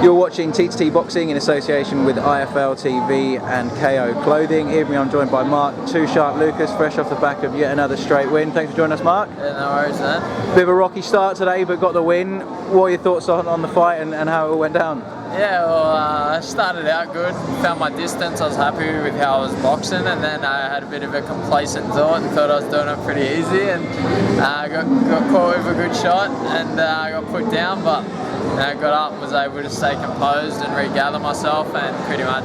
You're watching T2T Boxing in association with IFL TV and KO Clothing. Here I'm joined by Mark Too Sharp Lucas, fresh off the back of yet another straight win. Thanks for joining us, Mark. Yeah, no worries, man. Bit of a rocky start today, but got the win. What are your thoughts on the fight and how it all went down? Yeah, well, I started out good, found my distance, I was happy with how I was boxing, and then I had a bit of a complacent thought and thought I was doing it pretty easy, and got caught with a good shot, and I got put down, but I got up and was able to stay composed and regather myself and pretty much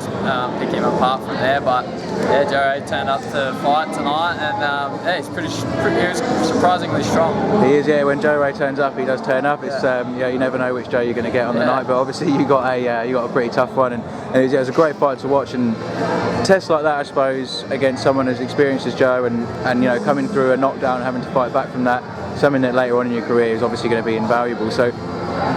pick him apart from there. But yeah, Joe Rea turned up to fight tonight, and yeah, he was surprisingly strong. He is, yeah. When Joe Rea turns up, he does turn up. It's yeah, you never know which Joe you're going to get on the night, but obviously you got a pretty tough one, and it was a great fight to watch. And tests like that, I suppose, against someone as experienced as Joe, and you know, coming through a knockdown and having to fight back from that, something that later on in your career is obviously going to be invaluable. So,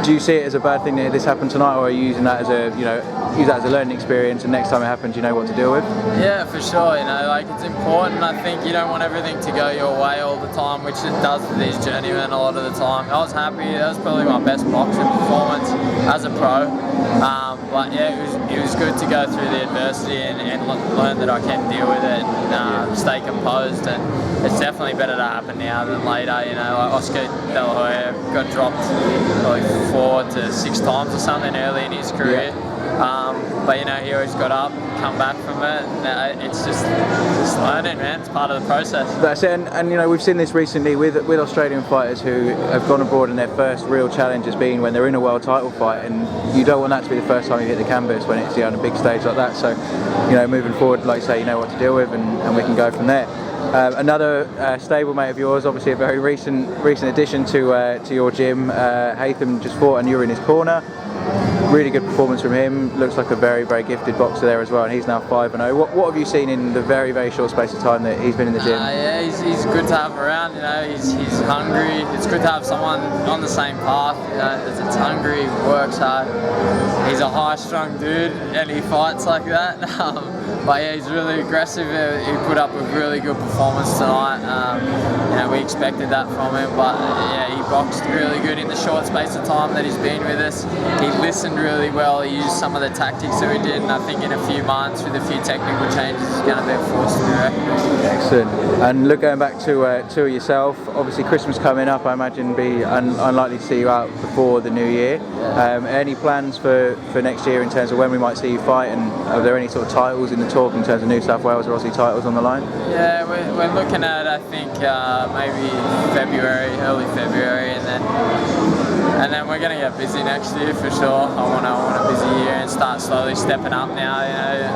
do you see it as a bad thing that this happened tonight, or are you using that as a learning experience, and next time it happens, you know what to deal with? Yeah, for sure. You know, like, it's important. I think you don't want everything to go your way all the time, which it does for these journeymen a lot of the time. I was happy. That was probably my best boxing performance as a pro. But yeah, it was good to go through the adversity and learn that I can deal with it and stay composed. And it's definitely better to happen now than later. You know, like Oscar De La Hoya got dropped probably 4 to 6 times or something early in his career. Yeah. But you know, he always got up, come back from it, and it's just learning, man. It's part of the process. That's it, and you know, we've seen this recently with Australian fighters who have gone abroad, and their first real challenge has been when they're in a world title fight, and you don't want that to be the first time you hit the canvas when it's on a big stage like that. So, you know, moving forward, like you say, you know what to deal with, and we can go from there. Another stablemate of yours, obviously a very recent addition to your gym, Haitham, just fought, and you were in his corner. Really good performance from him. Looks like a very, very gifted boxer there as well, and he's now 5-0. What have you seen in the very, very short space of time that he's been in the gym? Yeah, he's good to have around. You know, he's hungry. It's good to have someone on the same path. You know, it's hungry, works hard. He's a high, strong dude, and he fights like that. But yeah, he's really aggressive. He put up a really good performance tonight. You know, we expected that from him, but yeah, he boxed really good in the short space of time that he's been with us. He listened really well. He used some of the tactics that we did, and I think in a few months with a few technical changes, he's going to be a force to be reckoned with. Excellent. And look, going back to yourself, obviously Christmas coming up, I imagine be unlikely to see you out before the new year. Yeah. Any plans for next year in terms of when we might see you fight, and are there any sort of titles in the talk in terms of New South Wales or Aussie titles on the line? Yeah, we're looking at, I think, maybe February, early February, and then we're going to get busy next year for sure. I want a busy year and start slowly stepping up now. You know,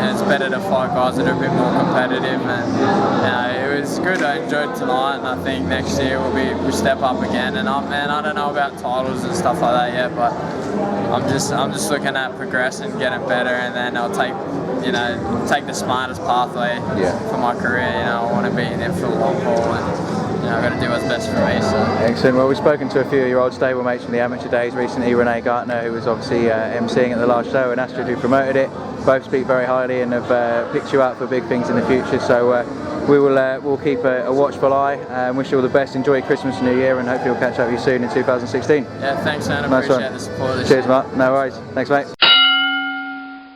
and it's better to fight guys that are a bit more competitive. And you know, it was good. I enjoyed tonight, and I think next year we'll step up again. And I don't know about titles and stuff like that yet, but I'm just looking at progressing, getting better, and then I'll take the smartest pathway for my career. You know, I want to be in there for the long haul, and you know, I've got to do what's best for me. So. Excellent. Well, we've spoken to a few of your old stablemates from the amateur days recently. Renee Gartner, who was obviously emceeing at the last show, and Astrid, who promoted it. Both speak very highly and have picked you out for big things in the future. So we'll keep a watchful eye. And wish you all the best. Enjoy your Christmas and New Year, and hopefully we'll catch up with you soon in 2016. Yeah, thanks, man. I appreciate the support. Cheers, Mark. No worries. Thanks, mate.